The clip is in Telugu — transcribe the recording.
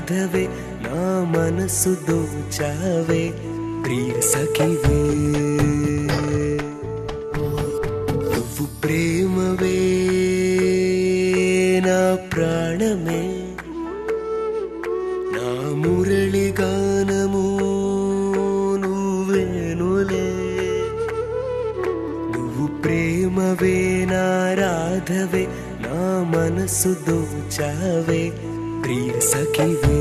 రాధవే నా మనసు దోచావే ప్రియ సఖివే నువ్వు ప్రేమవే నా ప్రాణమే నా మురళి గానము నువ్వేనులే నువ్వు ప్రేమవే నా రాధవే నా మనసు దోచావే ప్రియ సఖివే